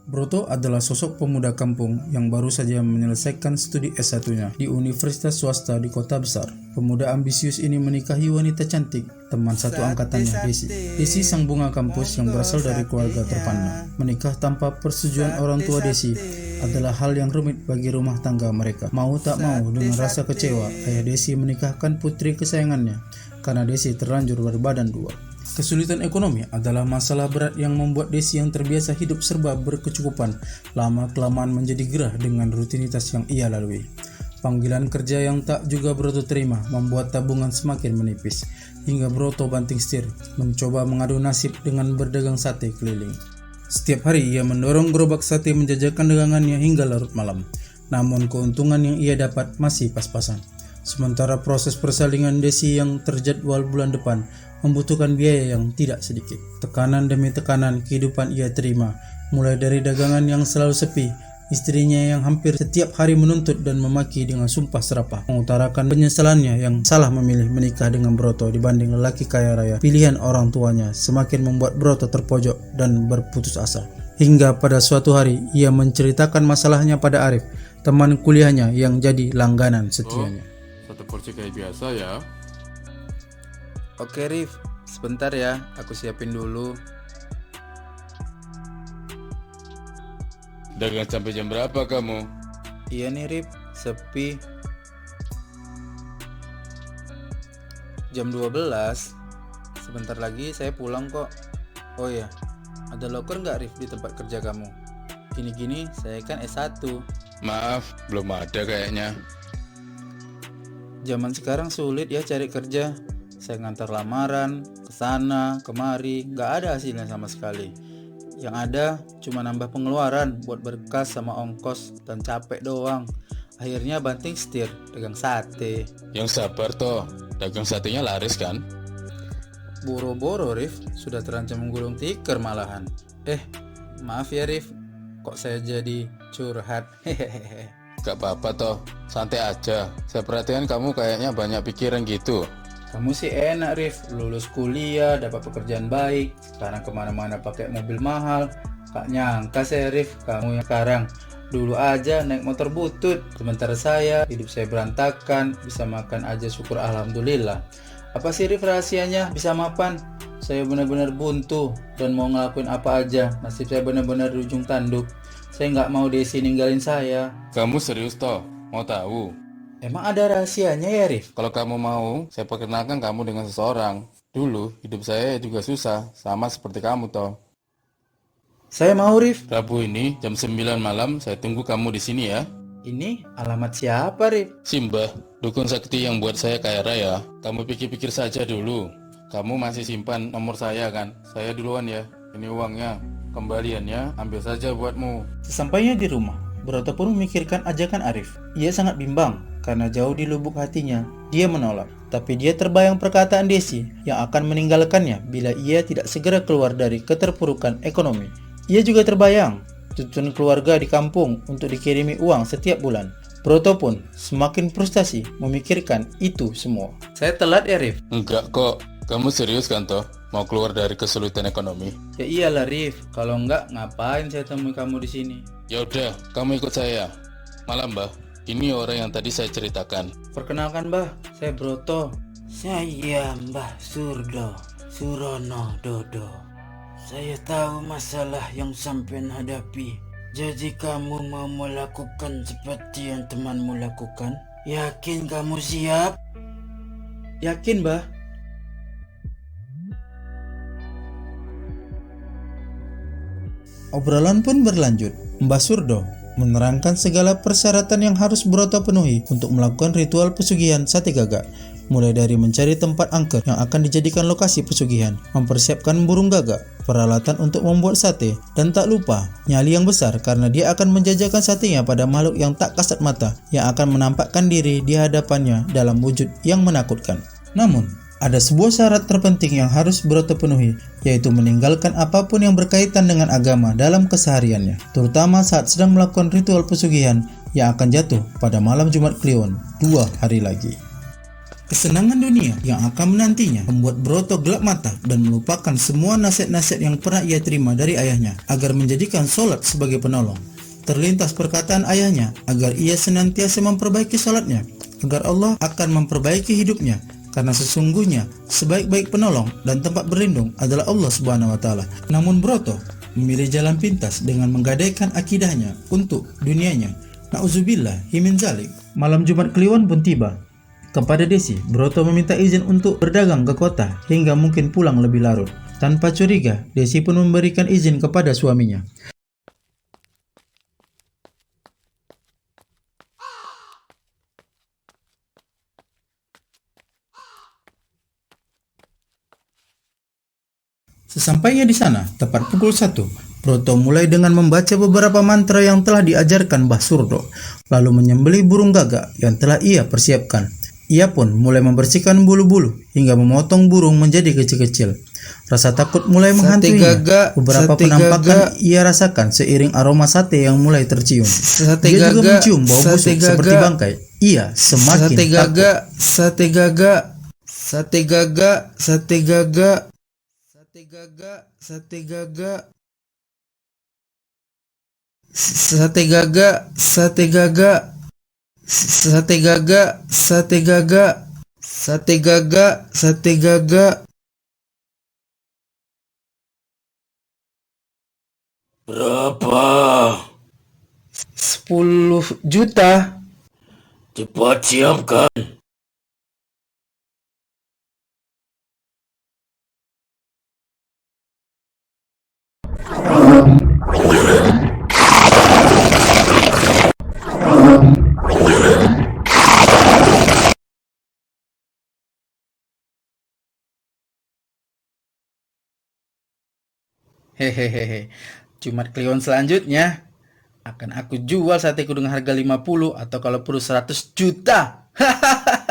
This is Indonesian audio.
Broto adalah sosok pemuda kampung yang baru saja menyelesaikan studi S1-nya di universitas swasta di kota besar. Pemuda ambisius ini menikahi wanita cantik, teman satu angkatannya, Desi. Desi sang bunga kampus yang berasal dari keluarga terpandang. Menikah tanpa persetujuan orang tua Desi adalah hal yang rumit bagi rumah tangga mereka. Mau tak mau, dengan rasa kecewa, ayah Desi menikahkan putri kesayangannya karena Desi terlanjur berbadan dua. Kesulitan ekonomi adalah masalah berat yang membuat Desi yang terbiasa hidup serba berkecukupan lama-kelamaan menjadi gerah dengan rutinitas yang ia lalui. Panggilan kerja yang tak juga Broto terima membuat tabungan semakin menipis, hingga Broto banting setir mencoba mengadu nasib dengan berdagang sate keliling. Setiap hari ia mendorong gerobak sate menjajakan dagangannya hingga larut malam, namun keuntungan yang ia dapat masih pas-pasan. Sementara proses persalingan Desi yang terjadwal bulan depan membutuhkan biaya yang tidak sedikit. Tekanan demi tekanan kehidupan ia terima, mulai dari dagangan yang selalu sepi, istrinya yang hampir setiap hari menuntut dan memaki dengan sumpah serapah, mengutarakan penyesalannya yang salah memilih menikah dengan Broto dibanding lelaki kaya raya. Pilihan orang tuanya semakin membuat Broto terpojok dan berputus asa. Hingga pada suatu hari ia menceritakan masalahnya pada Arif, teman kuliahnya yang jadi langganan setianya. Satu porsi kayak biasa ya. Oke Rif, sebentar ya, aku siapin dulu. Dagang sampai jam berapa kamu? Iya nih Rif, sepi. Jam 12. Sebentar lagi saya pulang kok. Oh iya, ada loker nggak Rif di tempat kerja kamu? Gini-gini saya kan S1. Maaf, belum ada kayaknya. Zaman sekarang sulit ya cari kerja. Saya ngantar lamaran, kesana, kemari, nggak ada hasilnya sama sekali. Yang ada cuma nambah pengeluaran buat berkas sama ongkos dan capek doang. Akhirnya banting setir, dagang sate. Yang sabar toh, dagang satenya laris kan? Boro-boro Rif, sudah terancam menggulung tikar malahan. Maaf ya Rif, kok saya jadi curhat. Hehehe. Gak apa-apa toh, santai aja. Saya perhatian kamu kayaknya banyak pikiran gitu. Kamu sih enak Rif, lulus kuliah, dapat pekerjaan baik, sekarang kemana-mana pakai mobil mahal. Gak nyangka saya Rif, kamu yang sekarang. Dulu aja naik motor butut, sementara saya, hidup saya berantakan, bisa makan aja syukur alhamdulillah. Apa sih Rif rahasianya bisa mapan? Saya benar-benar buntu dan mau ngelakuin apa aja, nasib saya benar-benar di ujung tanduk. Saya nggak mau Desi ninggalin saya. Kamu serius toh? Mau tahu? Emang ada rahasianya ya Rif? Kalau kamu mau, saya perkenalkan kamu dengan seseorang. Dulu, hidup saya juga susah, sama seperti kamu toh. Saya mau Rif. Rabu ini, jam 9 malam, saya tunggu kamu di sini ya. Ini alamat siapa Rif? Simbah, dukun sakti yang buat saya kaya raya. Kamu pikir-pikir saja dulu. Kamu masih simpan nomor saya kan? Saya duluan ya. Ini uangnya. Kembaliannya ambil saja buatmu. Sesampainya di rumah, Broto pun memikirkan ajakan Arif. Ia sangat bimbang karena jauh di lubuk hatinya dia menolak. Tapi dia terbayang perkataan Desi yang akan meninggalkannya bila ia tidak segera keluar dari keterpurukan ekonomi. Ia juga terbayang tuntutan keluarga di kampung untuk dikirimi uang setiap bulan. Broto pun semakin frustasi memikirkan itu semua. Saya telat ya Rif? Enggak kok. Kamu serius kan toh? Mau keluar dari kesulitan ekonomi? Ya iyalah Rif. Kalau enggak ngapain saya temui kamu di sini? Ya udah, kamu ikut saya. Malam Mbah. Ini orang yang tadi saya ceritakan. Perkenalkan Mbah, saya Broto. Saya Mbah Surdo, Surono Dodo. Saya tahu masalah yang sampean hadapi. Jadi kamu mau melakukan seperti yang temanmu lakukan? Yakin kamu siap? Yakin Mbah? Obrolan pun berlanjut. Mbah Surdo menerangkan segala persyaratan yang harus Broto penuhi untuk melakukan ritual pesugihan sate gagak, mulai dari mencari tempat angker yang akan dijadikan lokasi pesugihan, mempersiapkan burung gagak, peralatan untuk membuat sate, dan tak lupa nyali yang besar karena dia akan menjajakan satenya pada makhluk yang tak kasat mata yang akan menampakkan diri di hadapannya dalam wujud yang menakutkan. Namun, ada sebuah syarat terpenting yang harus Broto penuhi, yaitu meninggalkan apapun yang berkaitan dengan agama dalam kesehariannya, terutama saat sedang melakukan ritual pesugihan yang akan jatuh pada malam Jumat Kliwon 2 hari lagi. Kesenangan dunia yang akan menantinya membuat Broto gelap mata dan melupakan semua nasihat-nasihat yang pernah ia terima dari ayahnya agar menjadikan sholat sebagai penolong. Terlintas perkataan ayahnya agar ia senantiasa memperbaiki sholatnya, agar Allah akan memperbaiki hidupnya, karena sesungguhnya sebaik-baik penolong dan tempat berlindung adalah Allah Subhanahu wa Ta'ala. Namun Broto memilih jalan pintas dengan menggadaikan akidahnya untuk dunianya. Nauzubillah himin zalik. Malam Jumat Kliwon pun tiba. Kepada Desi, Broto meminta izin untuk berdagang ke kota hingga mungkin pulang lebih larut. Tanpa curiga, Desi pun memberikan izin kepada suaminya. Sesampainya di sana, tepat pukul 1, Broto mulai dengan membaca beberapa mantra yang telah diajarkan Mbah Surdo, lalu menyembelih burung gagak yang telah ia persiapkan. Ia pun mulai membersihkan bulu-bulu hingga memotong burung menjadi kecil-kecil. Rasa takut mulai menghantuinya. Beberapa penampakan ia rasakan seiring aroma sate yang mulai tercium. Dia juga mencium bau busuk seperti bangkai. Ia semakin takut. Sate gagak, sate gagak, sate gagak, sate gagak, sate gagak, sate gagak, sate gagak, sate gagak, sate gagak, sate gagak, sate gagak. Berapa? 10 juta. Cepat siapkan. Hehehe. Jumat Kliwon selanjutnya akan aku jual sateku dengan harga 50 atau kalau perlu 100 juta. Hahaha.